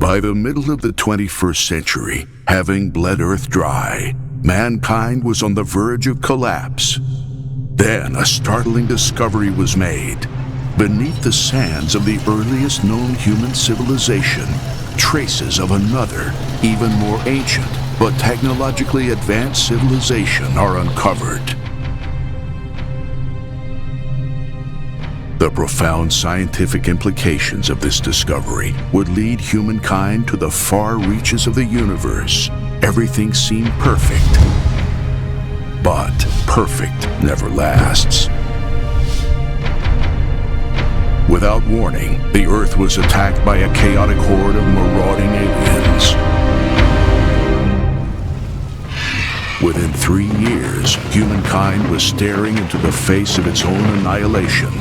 By the middle of the 21st century, having bled Earth dry, mankind was on the verge of collapse. Then a startling discovery was made. Beneath the sands of the earliest known human civilization, traces of another, even more ancient, but technologically advanced civilization are uncovered. The profound scientific implications of this discovery would lead humankind to the far reaches of the universe. Everything seemed perfect. But perfect never lasts. Without warning, the Earth was attacked by a chaotic horde of marauding aliens. Within 3 years, humankind was staring into the face of its own annihilation.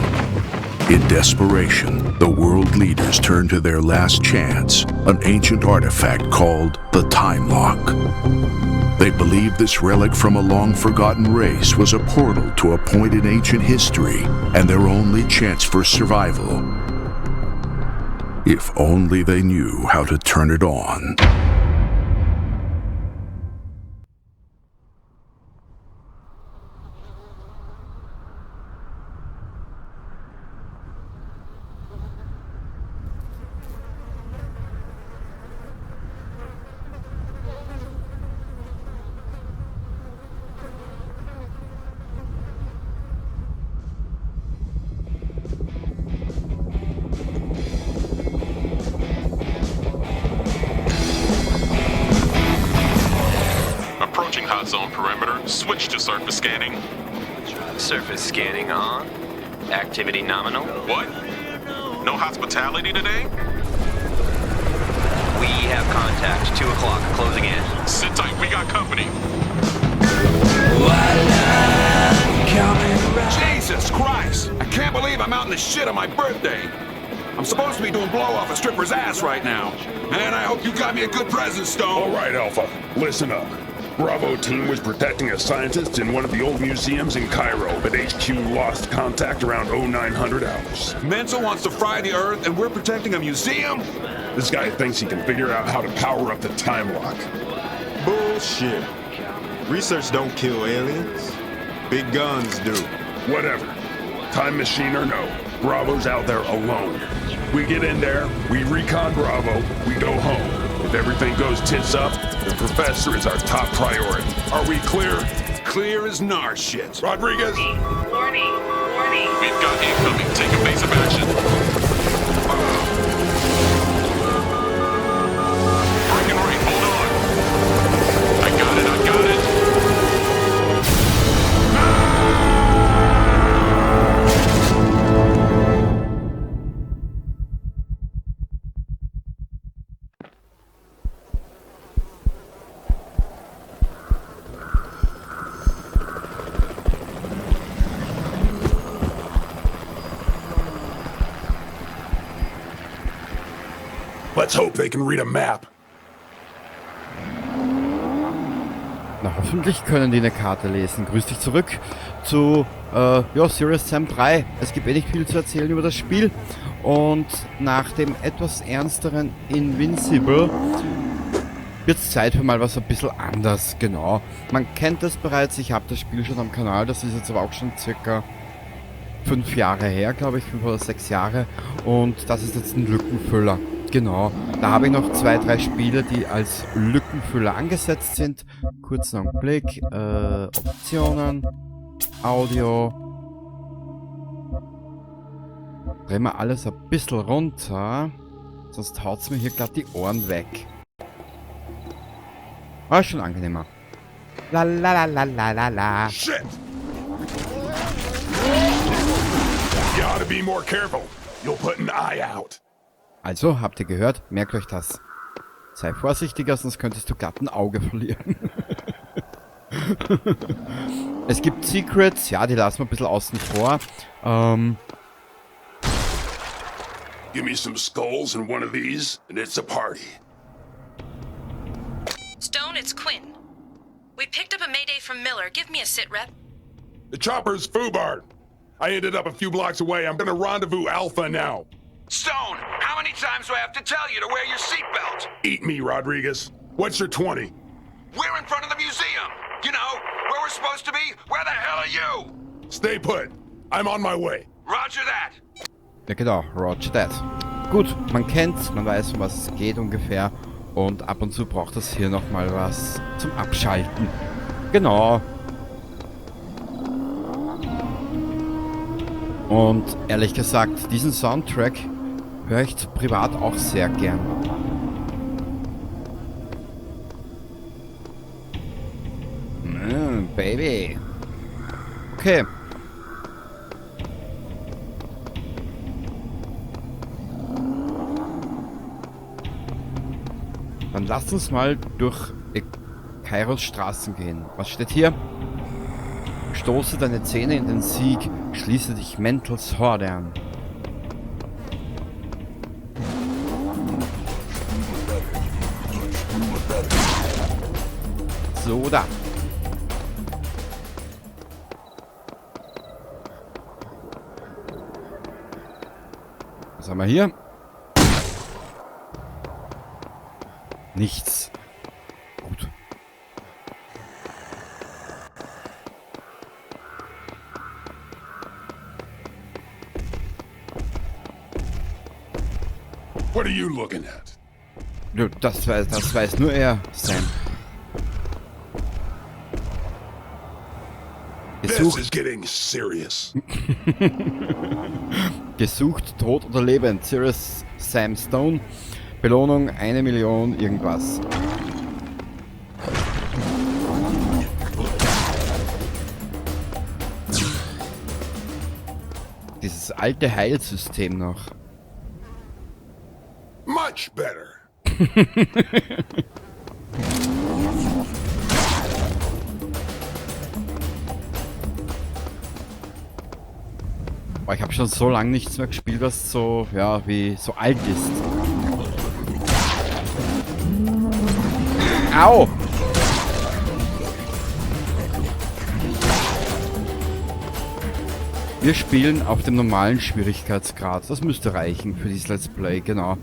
In desperation, the world leaders turned to their last chance, an ancient artifact called the Time Lock. They believed this relic from a long-forgotten race was a portal to a point in ancient history and their only chance for survival. If only they knew how to turn it on. Hot zone perimeter. Switch to surface scanning. Surface scanning on. Activity nominal. What? No hospitality today? We have contact. 2 o'clock. Closing in. Sit tight. We got company. Jesus Christ! I can't believe I'm out in the shit on my birthday. I'm supposed to be doing blow off a stripper's ass right now. Man, I hope you got me a good present, Stone. All right, Alpha. Listen up. Bravo team was protecting a scientist in one of the old museums in Cairo, but HQ lost contact around 0900 hours. Mensa wants to fry the Earth, and we're protecting a museum? This guy thinks he can figure out how to power up the time lock. Bullshit. Research don't kill aliens. Big guns do. Whatever. Time machine or no, Bravo's out there alone. We get in there, we recon Bravo, we go home. If everything goes tits up, the professor is our top priority. Are we clear? Clear as nar shit. Rodriguez? Warning. We've got incoming. Take evasive action. Breaking right. Hold on. I got it. Let's hope they can read a map. Na, hoffentlich können die eine Karte lesen. Grüß dich zurück zu Serious Sam 3. Es gibt nicht viel zu erzählen über das Spiel. Und nach dem etwas ernsteren Invincible wird es Zeit für mal was ein bisschen anders. Genau. Man kennt das bereits. Ich habe das Spiel schon am Kanal. Das ist jetzt aber auch schon circa 5 Jahre her, glaube ich. 5 oder 6 Jahre. Und das ist jetzt ein Lückenfüller. Genau, da habe ich noch 2, 3 Spiele, die als Lückenfüller angesetzt sind. Kurzen Augenblick, Optionen, Audio. Drehen wir alles ein bisschen runter, sonst haut es mir hier glatt die Ohren weg. Ah, ist schon angenehmer. La la la la la la la. Shit! You ought to be more careful. You'll put an eye out. Also, habt ihr gehört? Merkt euch das. Sei vorsichtiger, sonst könntest du glatt ein Auge verlieren. Es gibt Secrets, ja, die lassen wir ein bisschen außen vor. Give me some skulls and one of these, and it's a party. Stone, it's Quinn. We picked up a mayday from Miller. Give me a sit rep. The chopper's Fubart. I ended up a few blocks away. I'm gonna rendezvous Alpha now. Stone, how many times do I have to tell you to wear your seatbelt? Eat me, Rodriguez. What's your 20? We're in front of the museum. You know, where we're supposed to be. Where the hell are you? Stay put. I'm on my way. Roger that. Ja genau, Roger that. Gut, man kennt, man weiß, um was es geht ungefähr. Und ab und zu braucht es hier nochmal was zum Abschalten. Genau. Und ehrlich gesagt, diesen Soundtrack höre ich privat auch sehr gern. Baby. Okay. Dann lasst uns mal durch Kairos Straßen gehen. Was steht hier? Stoße deine Zähne in den Sieg, schließe dich Mentals Horde an. So, da. Was haben wir hier? Nichts. Gut. What are you looking at? Ja, das weiß nur er, Sam. This is getting serious. Gesucht, tot oder lebend. Serious Sam Stone. Belohnung 1 Million irgendwas. Dieses alte Heilsystem noch. Much better. Boah, ich habe schon so lange nichts mehr gespielt, was so, ja, wie so alt ist. Au! Wir spielen auf dem normalen Schwierigkeitsgrad. Das müsste reichen für dieses Let's Play, genau.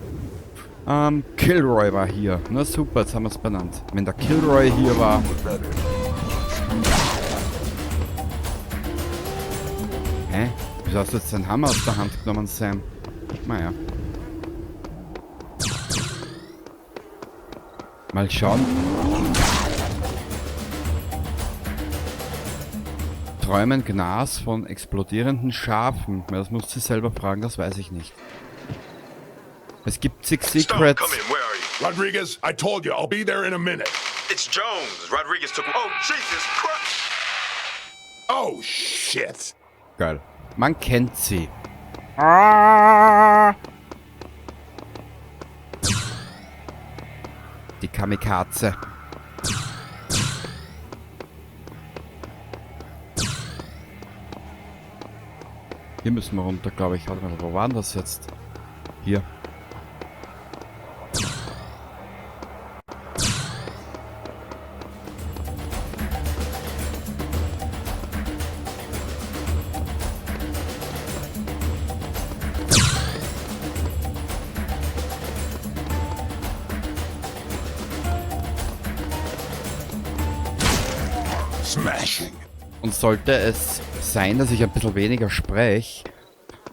Kilroy war hier. Na super, jetzt haben wir es benannt. Wenn der Kilroy hier war... Hä? Wieso hast du jetzt deinen Hammer aus der Hand genommen, Sam? Naja. Mal schauen. Träumen Gnas von explodierenden Schafen. Ja, das musst du selber fragen, das weiß ich nicht. Es gibt Six Stone, Secrets. come in. Where are you? Rodriguez, I told you, I'll be there in a minute. It's Jones. Rodriguez took... Oh, Jesus Christ! Oh, shit. Geil. Man kennt sie. Die Kamikaze. Hier müssen wir runter, glaube ich. Warte mal, wo war denn das jetzt? Hier. Smashing. Und sollte es sein, dass ich ein bisschen weniger spreche,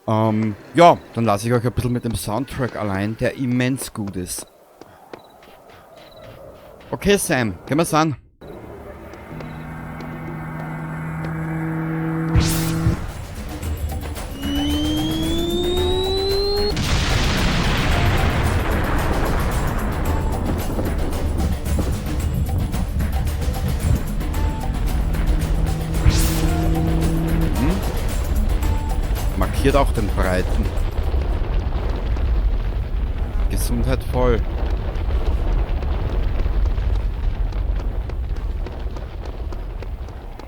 ja, dann lasse ich euch ein bisschen mit dem Soundtrack allein, der immens gut ist. Okay, Sam, gehen wir's an. Markiert auch den Breiten. Gesundheit voll.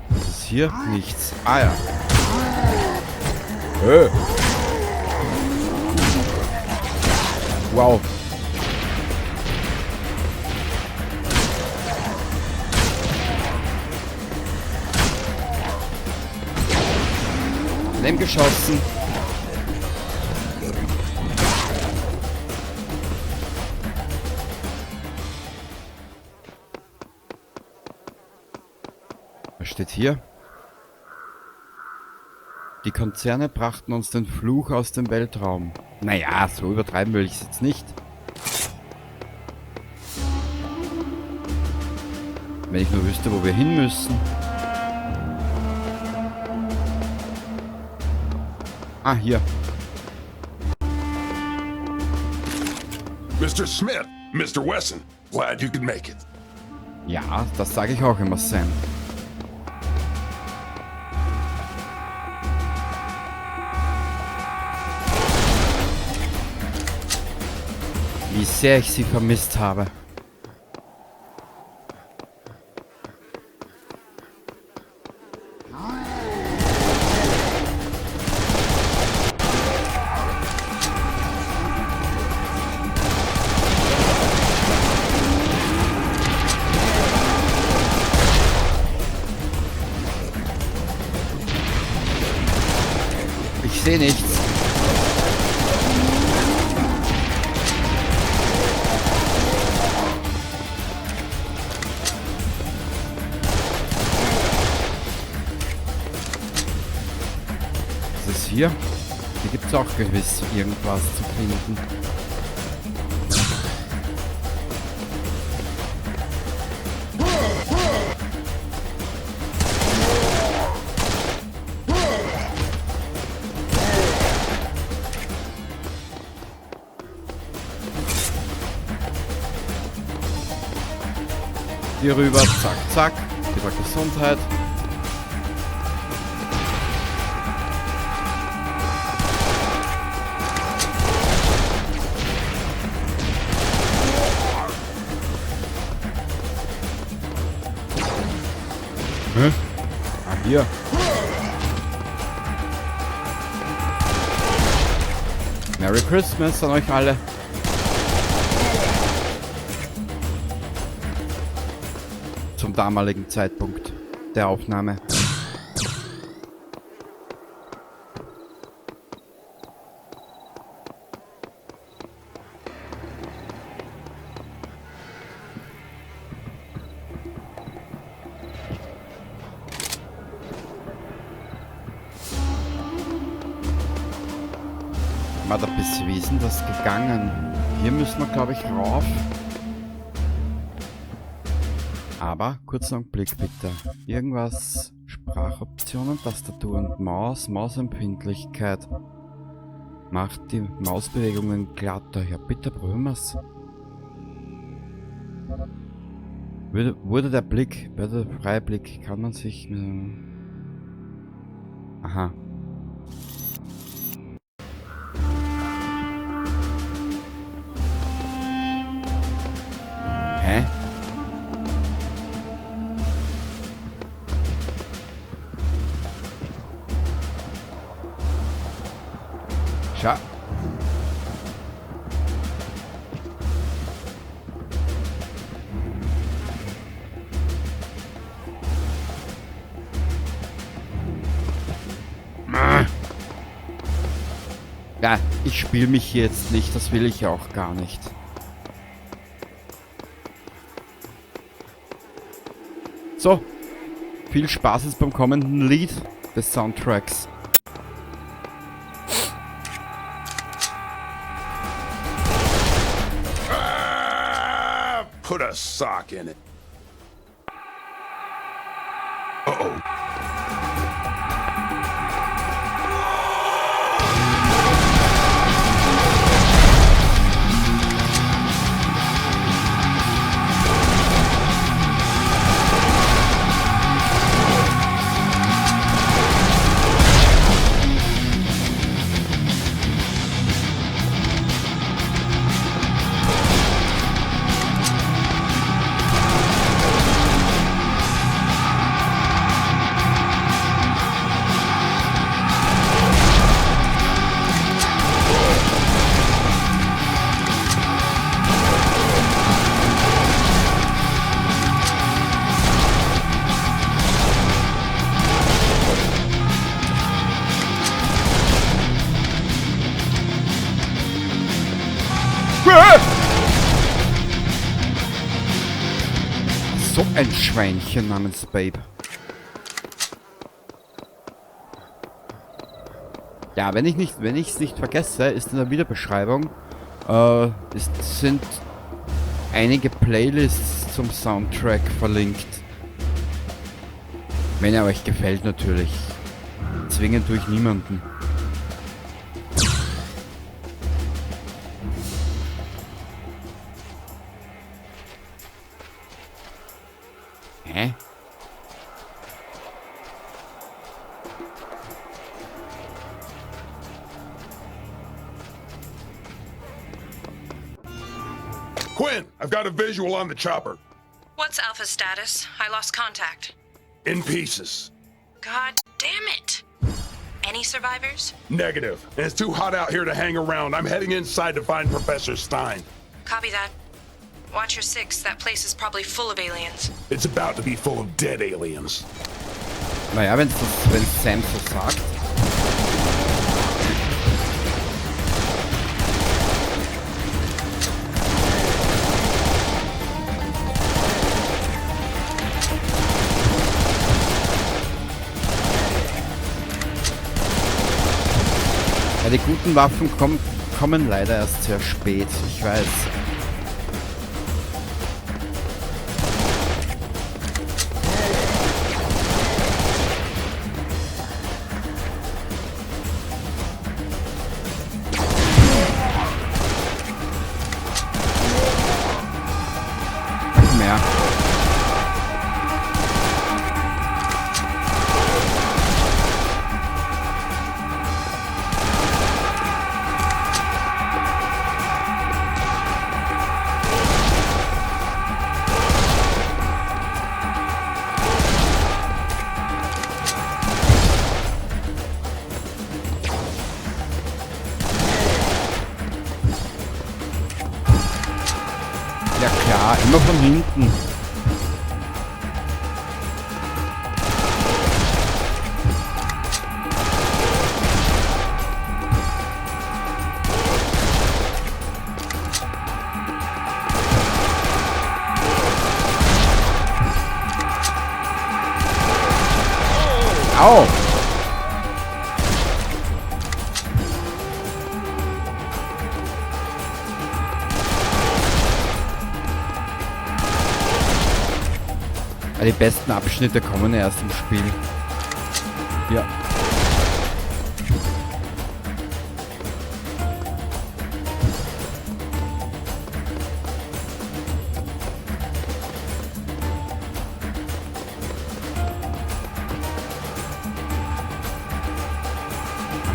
Was ist hier? Nichts. Ah ja. Wow. Geschossen. Was steht hier? Die Konzerne brachten uns den Fluch aus dem Weltraum. Naja, so übertreiben will ich es jetzt nicht. Wenn ich nur wüsste, wo wir hin müssen. Ah, hier. Mr. Smith, Mr. Wesson, glad you could make it. Ja, das sage ich auch immer, Sam. Wie sehr ich sie vermisst habe. Ich sehe nichts. Was ist hier? Hier gibt es auch gewiss irgendwas zu finden. Hier rüber, zack, zack, über Gesundheit. Hä? Ah, hier. Merry Christmas an euch alle. Zum damaligen Zeitpunkt der Aufnahme. War da bis wie ist denn das gegangen? Hier müssen wir, glaube ich, rauf. Aber, kurzen Augenblick bitte. Irgendwas, Sprachoptionen, Tastatur und Maus, Mausempfindlichkeit. Macht die Mausbewegungen glatter. Ja, bitte probieren wir's. Wurde der freie Blick, kann man sich... Aha. Hä? Schau. Ja, ich spiele mich hier jetzt nicht, das will ich auch gar nicht. So, viel Spaß jetzt beim kommenden Lied des Soundtracks. Put a sock in it. Uh-oh. So ein Schweinchen namens Babe. Ja, wenn ich es nicht vergesse, ist in der Videobeschreibung sind einige Playlists zum Soundtrack verlinkt. Wenn er euch gefällt natürlich. Zwingen tue ich niemanden. Hä? Quinn, I've got a visual on the chopper. What's Alpha's status? I lost contact. In pieces. God damn it! Any survivors? Negative. And it's too hot out here to hang around. I'm heading inside to find Professor Stein. Copy that. Watch your six. That place is probably full of aliens. It's about to be full of dead aliens. Naja, wenn Sam so sagt. Ja, die guten Waffen kommen leider erst sehr spät, ich weiß. Mehr. Ja klar, immer von hinten. Au! Die besten Abschnitte kommen erst im Spiel. Ja.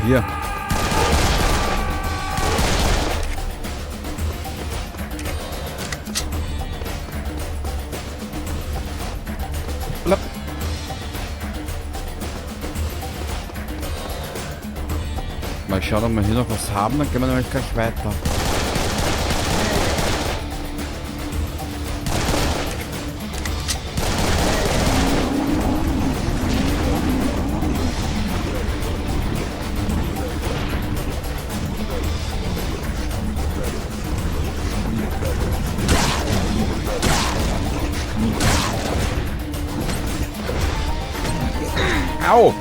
Hier. Mal schauen, ob wir hier noch was haben, dann gehen wir nämlich gleich weiter. Au!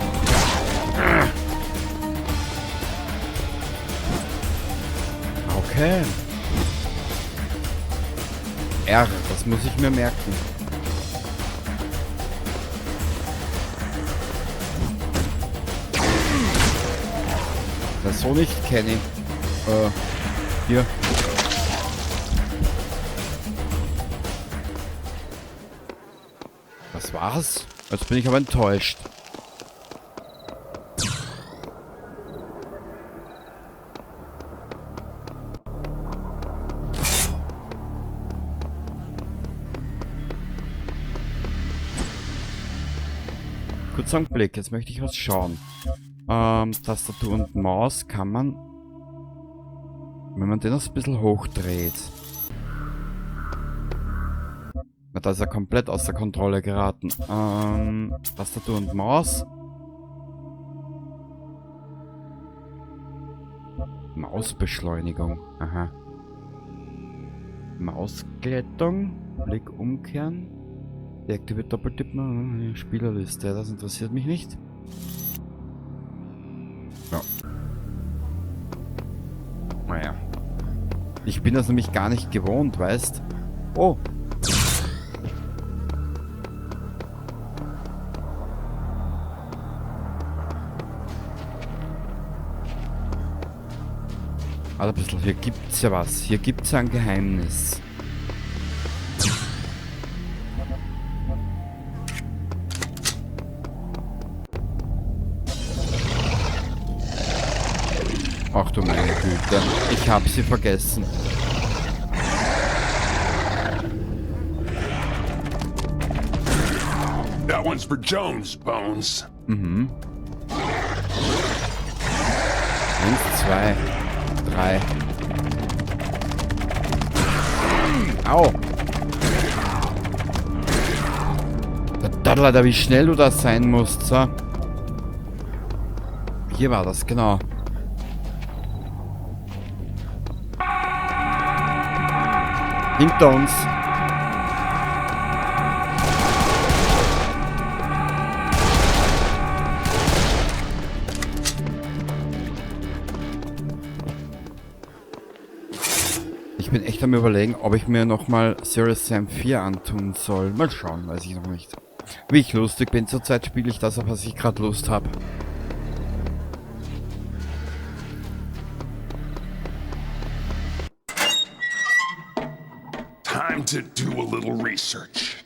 Okay. R, das muss ich mir merken. Das so nicht kenne ich. Hier. Das war's? Jetzt bin ich aber enttäuscht. Kurzer Blick, jetzt möchte ich was schauen. Tastatur und Maus kann man, wenn man den das ein bisschen hochdreht. Na, da ist er komplett außer Kontrolle geraten. Tastatur und Maus. Mausbeschleunigung. Aha. Mausglättung. Blick umkehren. Deaktiviert Doppeltippen. Spielerliste. Das interessiert mich nicht. Ja. Naja. Ich bin das nämlich gar nicht gewohnt, weißt? Oh. Aber ein bisschen, hier gibt's ja was. Hier gibt's ja ein Geheimnis. Ach du meine Güte, ich hab sie vergessen. That one's for Jones, Bones. 1, 2, 3. Au! Der Daddler, wie schnell du das sein musst, so. Hier war das, genau. Hinter uns. Ich bin echt am Überlegen, ob ich mir nochmal Serious Sam 4 antun soll. Mal schauen, weiß ich noch nicht. Wie ich lustig bin, zurzeit spiele ich das, auf was ich gerade Lust habe. Time to do a little research.